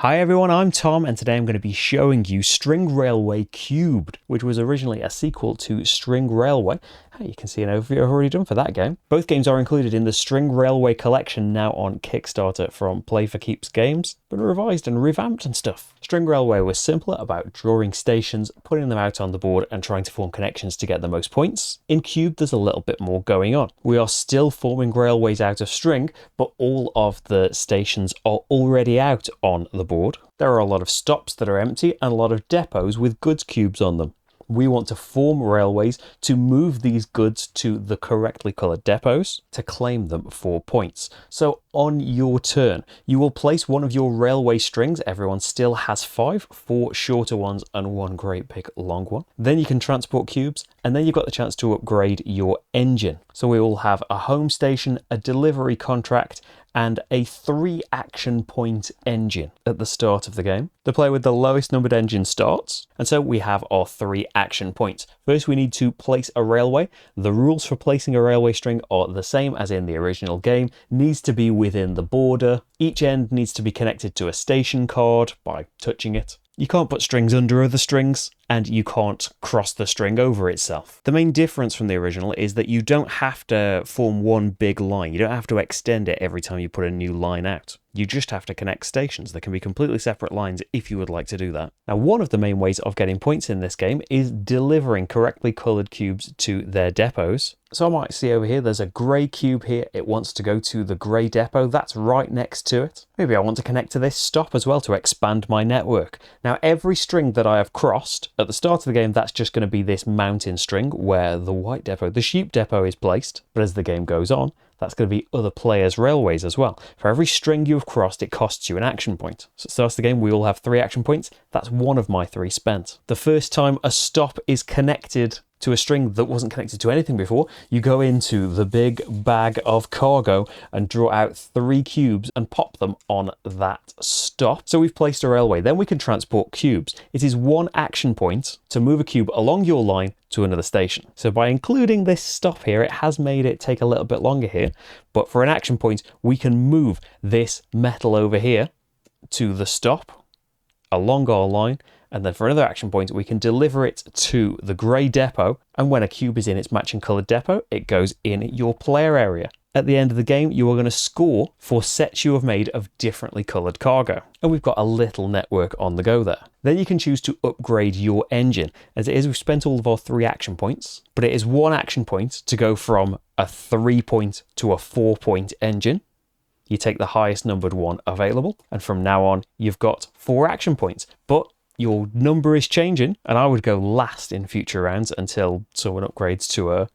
Hi everyone, I'm Tom and today I'm going to be showing you String Railway Cubed, which was originally a sequel to String Railway. You can see an overview I've already done for that game. Both games are included in the String Railway collection now on Kickstarter from Play for Keeps Games, but revised and revamped and stuff. String Railway was simpler about drawing stations, putting them out on the board and trying to form connections to get the most points. In Cube there's a little bit more going on. We are still forming railways out of string, but all of the stations are already out on the board. There are a lot of stops that are empty and a lot of depots with goods cubes on them. We want to form railways to move these goods to the correctly coloured depots to claim them for points. So on your turn, you will place one of your railway strings. Everyone still has 5, 4 shorter ones and 1 great big long one. Then you can transport cubes and then you've got the chance to upgrade your engine. So we will have a home station, a delivery contract, and a 3 action point engine at the start of the game. The player with the lowest numbered engine starts, and so we have our 3 action points. First we need to place a railway. The rules for placing a railway string are the same as in the original game. Needs to be within the border. Each end needs to be connected to a station card by touching it. You can't put strings under other strings, and you can't cross the string over itself. The main difference from the original is that you don't have to form one big line. You don't have to extend it every time you put a new line out. You just have to connect stations. They can be completely separate lines if you would like to do that. Now, one of the main ways of getting points in this game is delivering correctly coloured cubes to their depots. So I might see over here, there's a grey cube here. It wants to go to the grey depot. That's right next to it. Maybe I want to connect to this stop as well to expand my network. Now, every string that I have crossed, at the start of the game, that's just going to be this mountain string where the white depot, the sheep depot is placed. But as the game goes on, that's going to be other players' railways as well. For every string you've crossed, it costs you an action point. So at the start of the game, we all have 3 action points. That's one of my 3 spent. The first time a stop is connected to a string that wasn't connected to anything before, you go into the big bag of cargo and draw out 3 cubes and pop them on that stop. So we've placed a railway. Then we can transport cubes. It is 1 action point to move a cube along your line to another station. So by including this stop here, it has made it take a little bit longer here, but for an action point, we can move this metal over here to the stop along our line. And then for another action point, we can deliver it to the grey depot. And when a cube is in its matching coloured depot, it goes in your player area. At the end of the game, you are going to score for sets you have made of differently coloured cargo. And we've got a little network on the go there. Then you can choose to upgrade your engine. As it is, we've spent all of our 3 action points, but it is 1 action point to go from a 3-point to a 4-point engine. You take the highest numbered one available. And from now on, you've got 4 action points. But your number is changing, and I would go last in future rounds until someone upgrades to a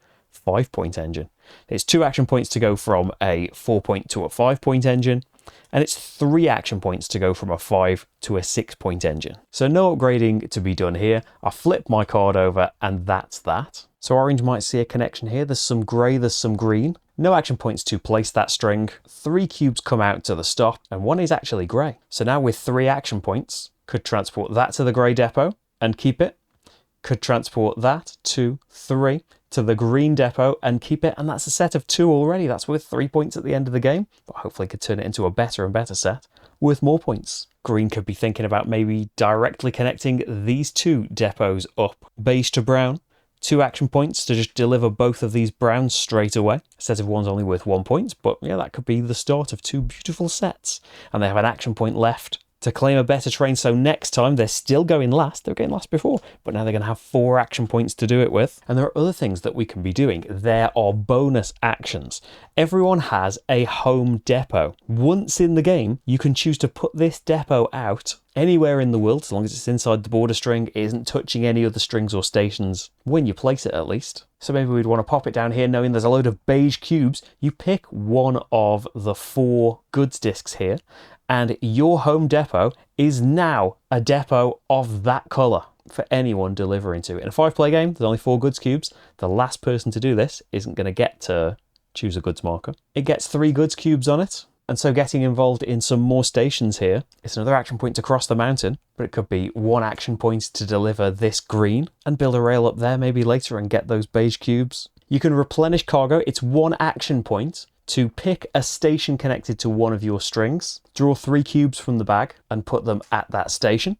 5-point engine. It's 2 action points to go from a 4-point to a 5-point engine, and it's 3 action points to go from a 5 to a 6-point engine. So no upgrading to be done here. I flip my card over, and that's that. So orange might see a connection here. There's some grey, there's some green. No action points to place that string. 3 cubes come out to the stop, and 1 is actually grey. So now with 3 action points, could transport that to the grey depot and keep it. Could transport that to 3 to the green depot and keep it. And that's a set of 2 already. That's worth 3 points at the end of the game. But hopefully could turn it into a better and better set worth more points. Green could be thinking about maybe directly connecting these 2 depots up. Beige to brown. 2 action points to just deliver both of these browns straight away. A set of 1's only worth 1 point. But yeah, that could be the start of 2 beautiful sets. And they have an action point left to claim a better train, so next time they're still going last. They were getting last before, but now they're going to have 4 action points to do it with. And there are other things that we can be doing. There are bonus actions. Everyone has a home depot. Once in the game, you can choose to put this depot out anywhere in the world, as long as it's inside the border string, it isn't touching any other strings or stations, when you place it at least. So maybe we'd want to pop it down here knowing there's a load of beige cubes. You pick one of the 4 goods discs here, and your home depot is now a depot of that colour for anyone delivering to. In a 5-player game, there's only 4 goods cubes. The last person to do this isn't going to get to choose a goods marker. It gets 3 goods cubes on it. And so getting involved in some more stations here, it's another action point to cross the mountain, but it could be 1 action point to deliver this green and build a rail up there maybe later and get those beige cubes. You can replenish cargo. It's 1 action point to pick a station connected to one of your strings, draw 3 cubes from the bag and put them at that station.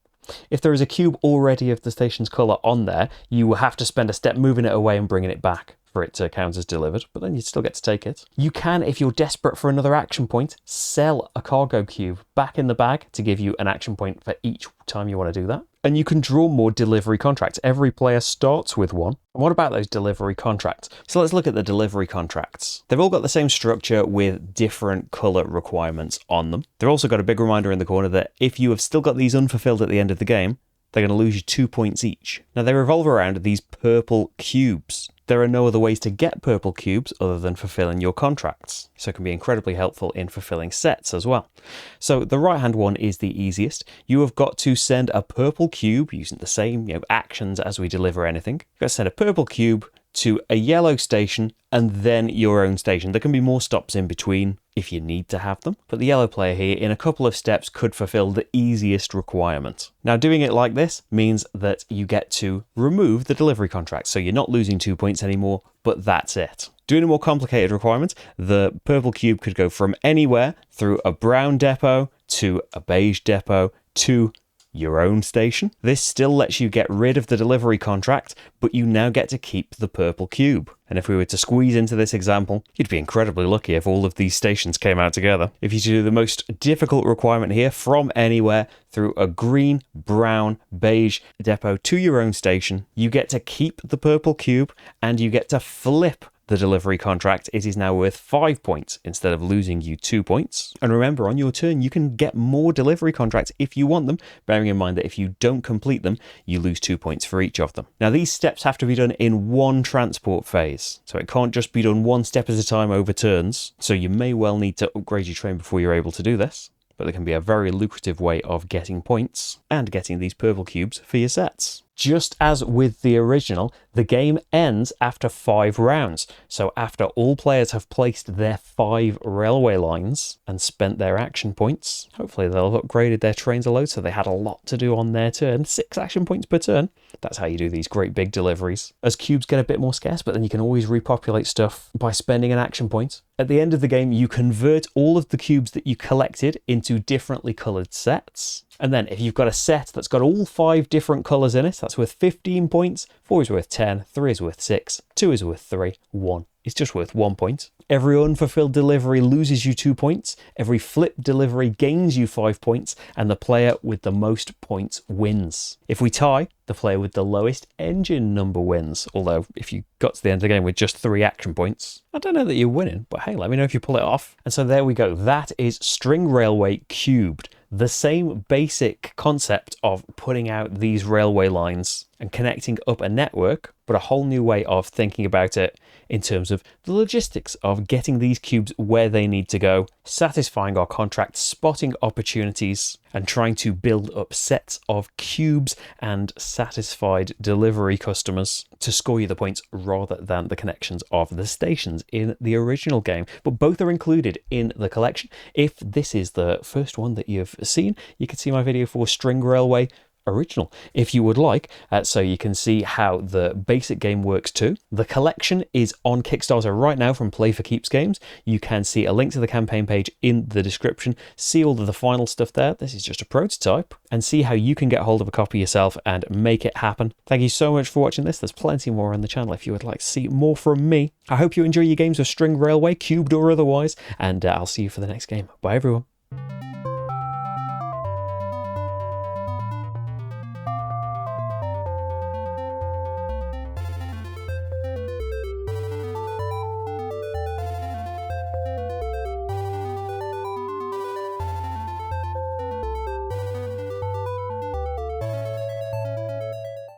If there is a cube already of the station's colour on there, you will have to spend a step moving it away and bringing it back for it to count as delivered, but then you still get to take it. You can, if you're desperate for another action point, sell a cargo cube back in the bag to give you an action point for each time you want to do that. And you can draw more delivery contracts. Every player starts with one. And what about those delivery contracts? So let's look at the delivery contracts. They've all got the same structure with different colour requirements on them. They've also got a big reminder in the corner that if you have still got these unfulfilled at the end of the game, they're going to lose you 2 points each. Now they revolve around these purple cubes. There are no other ways to get purple cubes other than fulfilling your contracts, so it can be incredibly helpful in fulfilling sets as well. So the right hand one is the easiest. You have got to send a purple cube using the same actions as we deliver anything. You've got to send a purple cube to a yellow station and then your own station. There can be more stops in between if you need to have them, but the yellow player here in a couple of steps could fulfill the easiest requirement. Now doing it like this means that you get to remove the delivery contract, so you're not losing 2 points anymore, but that's it. Doing a more complicated requirement, the purple cube could go from anywhere through a brown depot to a beige depot to your own station. This still lets you get rid of the delivery contract, but you now get to keep the purple cube. And if we were to squeeze into this example, you'd be incredibly lucky if all of these stations came out together. If you do the most difficult requirement here, from anywhere through a green, brown, beige depot to your own station, you get to keep the purple cube and you get to flip the delivery contract. It is now worth 5 points instead of losing you 2 points. And remember, on your turn, you can get more delivery contracts if you want them, bearing in mind that if you don't complete them, you lose 2 points for each of them. Now, these steps have to be done in one transport phase, so it can't just be done one step at a time over turns. So you may well need to upgrade your train before you're able to do this, but it can be a very lucrative way of getting points and getting these purple cubes for your sets. Just as with the original, the game ends after 5 rounds. So after all players have placed their 5 railway lines and spent their action points, hopefully they'll have upgraded their trains a load so they had a lot to do on their turn. 6 action points per turn. That's how you do these great big deliveries. As cubes get a bit more scarce, but then you can always repopulate stuff by spending an action point. At the end of the game, you convert all of the cubes that you collected into differently coloured sets. And then if you've got a set that's got all 5 different colours in it, that's worth 15 points, 4 is worth 10, 3 is worth 6, 2 is worth 3, 1 is just worth 1 point. Every unfulfilled delivery loses you 2 points, every flipped delivery gains you 5 points, and the player with the most points wins. If we tie, the player with the lowest engine number wins, although if you got to the end of the game with just 3 action points, I don't know that you're winning, but hey, let me know if you pull it off. And so there we go, that is String Railway cubed. The same basic concept of putting out these railway lines and connecting up a network, but a whole new way of thinking about it in terms of the logistics of getting these cubes where they need to go, satisfying our contracts, spotting opportunities, and trying to build up sets of cubes and satisfied delivery customers to score you the points rather than the connections of the stations in the original game. But both are included in the collection. If this is the first one that you've seen, you can see my video for String Railway Original if you would like, so you can see how the basic game works too. The collection is on Kickstarter right now from Play for Keeps Games. You can see a link to the campaign page in the description, see all of the final stuff there. This is just a prototype, and see how you can get hold of a copy yourself and make it happen. Thank you so much for watching this. There's plenty more on the channel if you would like to see more from me. I hope you enjoy your games of String Railway, cubed or otherwise, and I'll see you for the next game. Bye everyone.